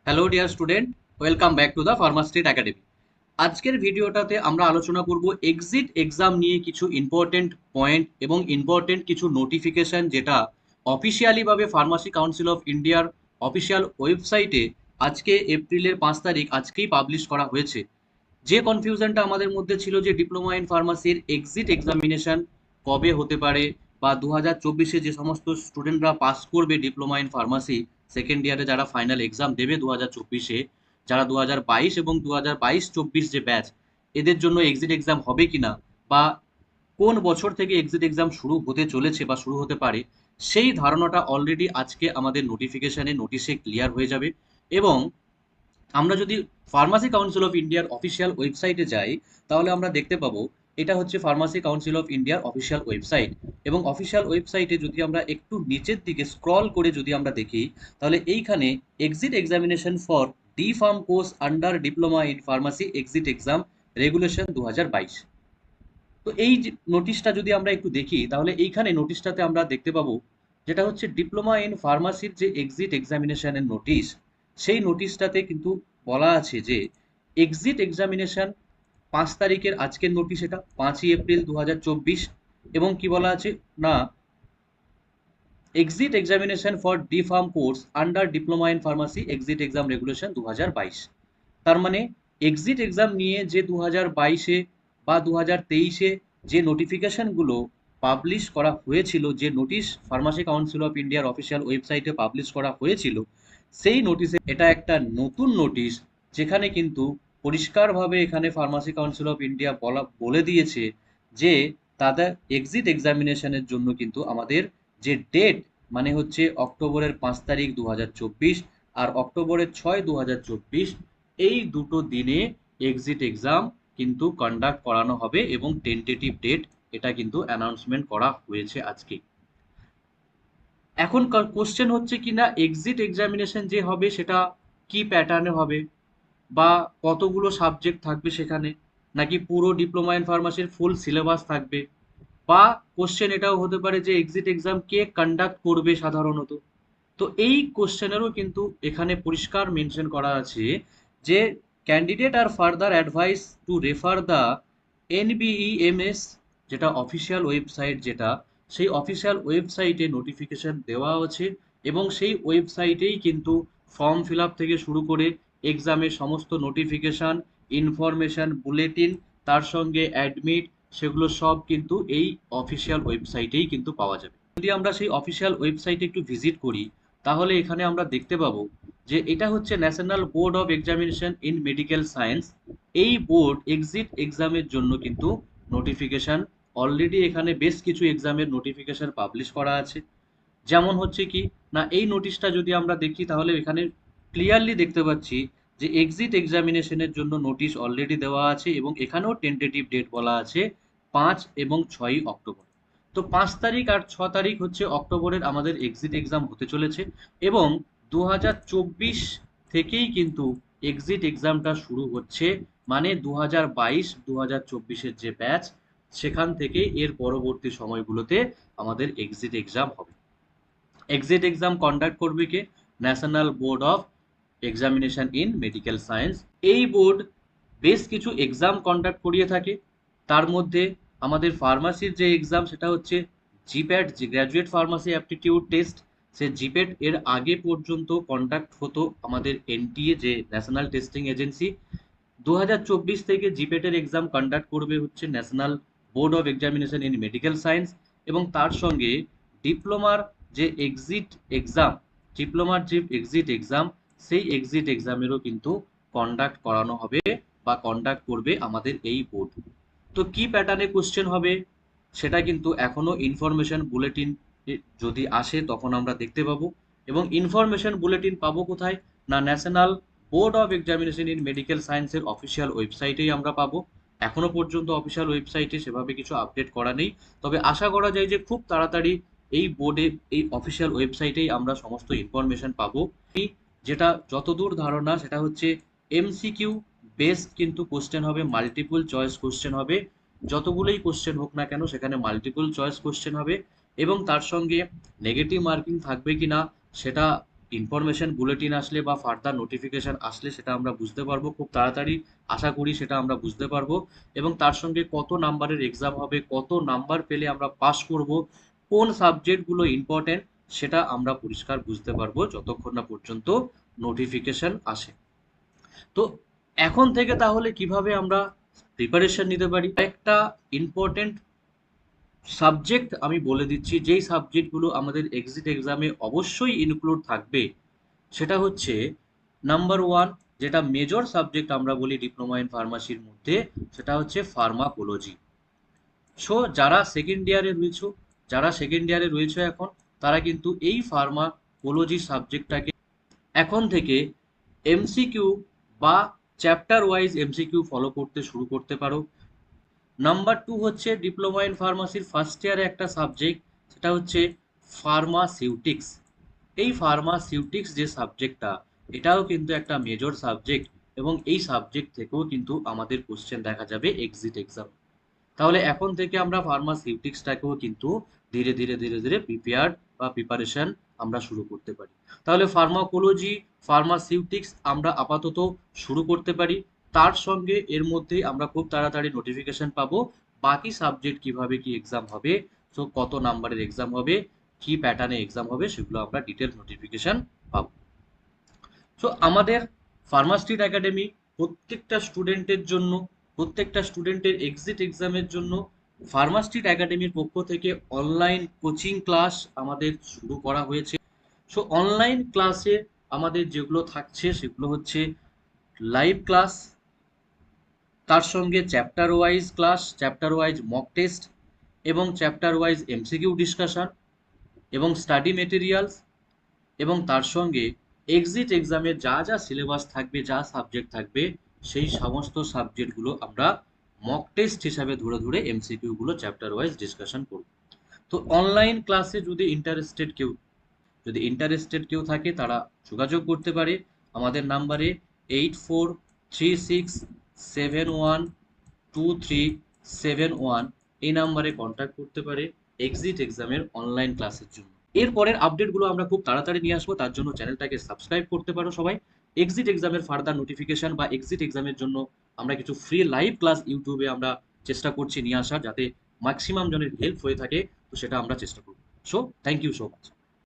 Hello dear student, welcome back to the pharma street academy. আজকের ভিডিওটাতে আমরা আলোচনা করব এক্সিট এক্সাম নিয়ে কিছু ইম্পর্টেন্ট পয়েন্ট এবং ইম্পর্টেন্ট কিছু নোটিফিকেশন যেটা অফিসিয়ালি ভাবে ফার্মাসি কাউন্সিল অফ ইন্ডিয়ার অফিসিয়াল ওয়েবসাইটে আজকে এপ্রিলের 5 তারিখ আজকেই পাবলিশ করা হয়েছে। যে কনফিউশনটা আমাদের মধ্যে ছিল যে ডিপ্লোমা ইন ফার্মাসির এক্সিট এক্সামিনেশন কবে হতে পারে, বা 2024-এ যে সমস্ত স্টুডেন্টরা পাস করবে ডিপ্লোমা ইন ফার্মাসি সেকেন্ড ইয়ারে, যারা ফাইনাল এক্সাম দেবে 2024-এ, যারা 2022 এবং 2022-24 যে ব্যাচ, এদের জন্য এক্সিট এক্সাম হবে কিনা, বা কোন বছর থেকে এক্সিট এক্সাম শুরু হতে চলেছে বা শুরু হতে পারে, সেই ধারণাটা অলরেডি আজকে আমাদের নোটিফিকেশনে নোটিশে ক্লিয়ার হয়ে যাবে। এবং আমরা যদি ফার্মাসি কাউন্সিল অফ ইন্ডিয়ার অফিসিয়াল ওয়েবসাইটে যাই, তাহলে আমরা দেখতে পাবো এটা হচ্ছে ফার্মাসি কাউন্সিল অফ ইন্ডিয়ার অফিসিয়াল ওয়েবসাইট। এবং অফিসিয়াল ওয়েবসাইটে যদি আমরা একটু নিচের দিকে স্ক্রল করে যদি আমরা দেখি, তাহলে এইখানে exit examination for D farm course under diploma in pharmacy exit exam regulation 2022। তো এই নোটিশটা যদি আমরা একটু দেখি, তাহলে এইখানে নোটিশটাতে আমরা দেখতে পাবো যেটা হচ্ছে ডিপ্লোমা ইন ফার্মাসির যে এক্সিট এক্সামিনেশনের নোটিশ, সেই নোটিশটাতে কিন্তু বলা আছে যে এক্সিট এক্সামিনেশন 5 তারিখের, আজকের নোটিশ এটা 5ই এপ্রিল 2024। এবং কি বলা আছে না, exit examination for D farm course under diploma in pharmacy exit exam regulation 2022। তার মানে এক্সিট এক্সাম নিয়ে যে 2022-এ বা 2023-এ যে নোটিফিকেশনগুলো পাবলিশ করা হয়েছিল, যে নোটিশ ফার্মাসি কাউন্সিল অফ ইন্ডিয়ার অফিসিয়াল ওয়েবসাইটে পাবলিশ করা হয়েছিল, সেই নোটিশে এটা একটা নতুন নোটিশ, যেখানে কিন্তু পরিষ্কারভাবে এখানে ফার্মাসি কাউন্সিল অফ ইন্ডিয়া বলে দিয়েছে যে তাদের এক্সিট এক্সামিনেশনের জন্য কিন্তু আমাদের যে ডেট, মানে হচ্ছে অক্টোবরের 5 তারিখ 2024 আর অক্টোবরের 6 2024, এই দুটো দিনে এক্সিট এক্সাম কিন্তু কন্ডাক্ট করানো হবে এবং টেন্টেটিভ ডেট এটা কিন্তু অ্যানাউন্সমেন্ট করা হয়েছে আজকে। এখন কোশ্চেন হচ্ছে কি না, এক্সিট এক্সামিনেশন যে হবে সেটা কি প্যাটার্নে হবে, বা কতগুলো সাবজেক্ট থাকবে সেখানে, নাকি পুরো ডিপ্লোমা ইন ফার্মাসির ফুল সিলেবাস থাকবে, বা কোশ্চেন এটাও হতে পারে যে এক্সিট এক্সাম কে কন্ডাক্ট করবে সাধারণত। তো এই কোশ্চেনেরও কিন্তু এখানে পরিষ্কার মেনশন করা আছে যে ক্যান্ডিডেট আর further advise to refer the NBEMS, যেটা অফিসিয়াল ওয়েবসাইট, যেটা সেই অফিসিয়াল ওয়েবসাইটে নোটিফিকেশন দেওয়া আছে। এবং সেই ওয়েবসাইটেই কিন্তু ফর্ম ফিল আপ থেকে শুরু করে এক্সামের সমস্ত নোটিফিকেশন, ইনফরমেশন, বুলেটিন, তার সঙ্গে অ্যাডমিট, সেগুলো সব কিন্তু এই অফিসিয়াল ওয়েবসাইটেই কিন্তু পাওয়া যাবে। যদি আমরা সেই অফিসিয়াল ওয়েবসাইটে একটু ভিজিট করি, তাহলে এখানে আমরা দেখতে পাবো যে এটা হচ্ছে national board of examination in medical science. এই বোর্ড এক্সিট এক্সামের জন্য কিন্তু নোটিফিকেশন অলরেডি এখানে বেশ কিছু এক্সামের নোটিফিকেশন পাবলিশ করা আছে। যেমন হচ্ছে কি না, এই নোটিশটা যদি আমরা দেখি, তাহলে এখানে ক্লিয়ারলি দেখতে পাচ্ছি যে এক্সিট এক্সামিনেশনের জন্য নোটিশ অলরেডি দেওয়া আছে এবং এখানেও টেন্টেটিভ ডেট বলা আছে 5 এবং 6 অক্টোবর। তো 5 তারিখ আর 6 তারিখ হচ্ছে অক্টোবরের আমাদের এক্সিট এক্সাম হতে চলেছে। এবং 2024 থেকেই কিন্তু এক্সিট এক্সামটা শুরু হচ্ছে, মানে 2022-2024-এর যে ব্যাচ, সেখান থেকে এর পরবর্তী সময়গুলোতে আমাদের এক্সিট এক্সাম হবে। এক্সিট এক্সাম কন্ডাক্ট করবে কে? National board of examination in medical science. এই বোর্ড বেশ কিছু এক্সাম কন্ডাক্ট করিয়ে থাকে। তার মধ্যে আমাদের ফার্মাসির যে এক্সাম, সেটা হচ্ছে জিপ্যাট, যে গ্র্যাজুয়েট ফার্মাসি অ্যাপটিটিউড টেস্ট। সে জিপ্যাট এর আগে পর্যন্ত কন্ডাক্ট হতো আমাদের এনটিএ, যে ন্যাশনাল টেস্টিং এজেন্সি। 2024 থেকে জিপ্যাটের এক্সাম কন্ডাক্ট করবে হচ্ছে national board of examination in medical science. এবং তার সঙ্গে ডিপ্লোমার যে এক্সিট এক্সাম, ডিপ্লোমার যে এক্সিট এক্সাম, সেই এক্সিট এক্সামেরও কিন্তু কন্ডাক্ট করানো হবে বা কন্ডাক্ট করবে আমাদের এই বোর্ড। তো কি প্যাটার্নে কোশ্চেন হবে সেটা কিন্তু এখনো ইনফরমেশন বুলেটিন যদি আসে তখন আমরা দেখতে পাবো। এবং ইনফরমেশন বুলেটিন পাবো কোথায়? না, national board of examination in medical সায়েন্সের অফিসিয়াল ওয়েবসাইটেই আমরা পাবো। এখনো পর্যন্ত অফিসিয়াল ওয়েবসাইটে সেভাবে কিছু আপডেট করা নেই, তবে আশা করা যায় যে খুব তাড়াতাড়ি এই বোর্ডে, এই অফিসিয়াল ওয়েবসাইটেই আমরা সমস্ত ইনফরমেশন পাবো। যেটা যতদূর ধারণা, সেটা হচ্ছে এমসিকিউ বেসড কিন্তু কোশ্চেন হবে, মাল্টিপল চয়েস কোশ্চেন হবে। যতগুলোই কোশ্চেন হোক না কেন, সেখানে মাল্টিপল চয়েস কোশ্চেন হবে। এবং তার সঙ্গে নেগেটিভ মার্কিং থাকবে কিনা সেটা ইনফরমেশন বুলেটিন আসলে বা ফার্দার নোটিফিকেশন আসলে সেটা আমরা বুঝতে পারবো খুব তাড়াতাড়ি। আশা করি সেটা আমরা বুঝতে পারবো, এবং তার সঙ্গে কত নাম্বারের এক্সাম হবে, কত নাম্বার পেলে আমরা পাস করব, কোন সাবজেক্টগুলো ইম্পর্টেন্ট, সেটা আমরা পরিষ্কার বুঝতে পারবো যতক্ষণ না পর্যন্ত নোটিফিকেশন আসে। তো এখন থেকে তাহলে কিভাবে আমরা প্রিপারেশন নিতে পারি? একটা ইম্পর্টেন্ট সাবজেক্ট আমি বলে দিচ্ছি, যেই সাবজেক্টগুলো আমাদের এক্সিট এক্সামে অবশ্যই ইনক্লুড থাকবে, সেটা হচ্ছে নাম্বার ওয়ান, যেটা মেজর সাবজেক্ট আমরা বলি ডিপ্লোমা ইন ফার্মাসির মধ্যে, সেটা হচ্ছে ফার্মাকোলজি। সো যারা সেকেন্ড ইয়ারে রয়েছে এখন, তারা কিন্তু এই ফার্মাকোলজি সাবজেক্টটাকে এখন থেকে এমসিকিউ বা চ্যাপ্টার ওয়াইজ এমসিকিউ ফলো করতে শুরু করতে পারো। নাম্বার টু হচ্ছে ডিপ্লোমা ইন ফার্মাসির ফার্স্ট ইয়ারে একটা সাবজেক্ট, সেটা হচ্ছে ফার্মাসিউটিক্স। এই ফার্মাসিউটিক্স যে সাবজেক্টটা, এটাও কিন্তু একটা মেজর সাবজেক্ট, এবং এই সাবজেক্ট থেকেও কিন্তু আমাদের কোশ্চেন দেখা যাবে এক্সিট এক্সাম। তাহলে এখন থেকে আমরা ফার্মাসিউটিক্সটাকেও কিন্তু ধীরে ধীরে ধীরে ধীরে প্রিপারেশন আমরা শুরু করতে পারি। তাহলে ফার্মাকোলজি, ফার্মাসিউটিক্স আমরা আপাতত শুরু করতে পারি। তার সঙ্গে এর মধ্যেই আমরা খুব তাড়াতাড়ি নোটিফিকেশন পাবো বাকি সাবজেক্ট কিভাবে কি এক্সাম হবে, সো কত নাম্বারের এক্সাম হবে, কি প্যাটার্নে এক্সাম হবে, সেগুলো আমরা ডিটেলস নোটিফিকেশন পাবো। সো আমাদের ফার্মাস্ট্রিট একাডেমি প্রত্যেকটা স্টুডেন্টের জন্য, প্রত্যেকটা স্টুডেন্টের এক্সিট এক্সামের জন্য ফার্মাস্ট্রিট একাডেমির পক্ষ থেকে অনলাইন কোচিং ক্লাস আমাদের শুরু করা হয়েছে। সো অনলাইন ক্লাসে আমাদের যেগুলো থাকছে সেগুলো হচ্ছে লাইভ ক্লাস, তার সঙ্গে chapter wise class, chapter wise mock test, এবং চ্যাপ্টার ওয়াইজ এমসিকিউ ডিসকাশন, এবং স্টাডি মেটেরিয়ালস, এবং তার সঙ্গে এক্সিট এক্সামে যা যা সিলেবাস থাকবে, যা সাবজেক্ট থাকবে, সেই সমস্ত সাবজেক্টগুলো আমরা মক টেস্ট হিসাবে ধরে ধরে এমসিকিউ গুলো চ্যাপ্টার ওয়াইজ ডিসকাশন করব। তো অনলাইন ক্লাসে যদি ইন্টারেস্টেড কেউ থাকে, তারা যোগাযোগ করতে পারে আমাদের নাম্বারে 8436712371, এই নাম্বারে কন্ট্যাক্ট করতে পারে এক্সিট এক্সামের অনলাইন ক্লাসের জন্য। এর পরের আপডেটগুলো আমরা খুব তাড়াতাড়ি নিয়ে আসবো, তার জন্য চ্যানেলটাকে সাবস্ক্রাইব করতে পারো সবাই। এক্সিট এক্সামের ফার্দার নোটিফিকেশন বা এক্সিট এক্সামের জন্য আমরা কিছু ফ্রি লাইভ ক্লাস ইউটিউবে আমরা চেষ্টা করছি নিয়ে আসার, যাতে ম্যাক্সিমাম জনের হেল্প হয়ে থাকে, তো সেটা আমরা চেষ্টা করব। So thank you so much.